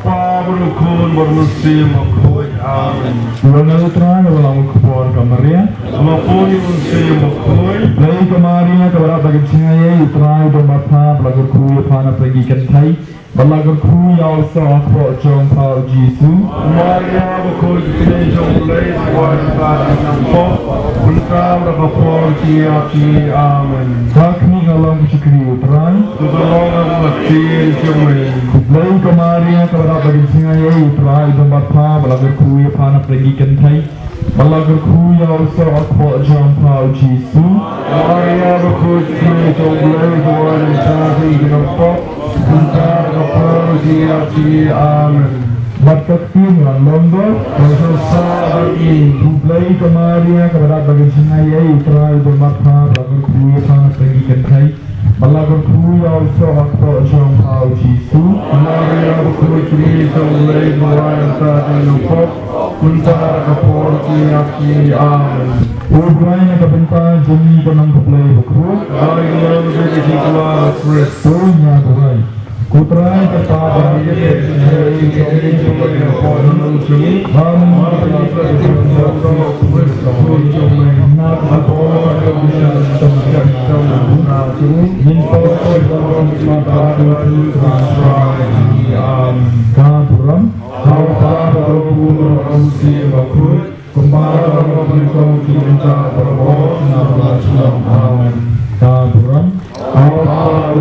Pabrukun bermusim makoi amin. Bulan Utara dalam kubur Kamaria. Makoi musim makoi. Dari Kamaria kepada bagi cahaya Utara dan Bapa belajar kuya pana pergi kentai. Belajar kuya also aku jom pau Jisu. Maria makoi kita jom lei wanita nampak. Ultra berkapor kiaki amin. Kami kalau bersyukur Utara. Tutolongan mati cemai. Dari Kamaria kepada bagi cahaya Utara dan Bapa belajar kuya pana pergi kentai. Belajar kuya also aku jom pau Jisu. Maria makoi kita jom lei wanita nampak. Ultra berkapor kiaki amin. Berkati Lomba Berdosa ini. Bublai Kamaria kepada bagi cahaya Utara dan Bapa belajar kuya pana pergi kentai. Belajar kuya also aku jom pau Jisu. Maria makoi kita jom lei wanita nampak. Ultra berkapor kiaki amin. Uguay na kabenta jami ko ng kuplay bukrut. Hari yang berjaya Kristus. So niya buhay. Kutray katapang Kaburan, Allah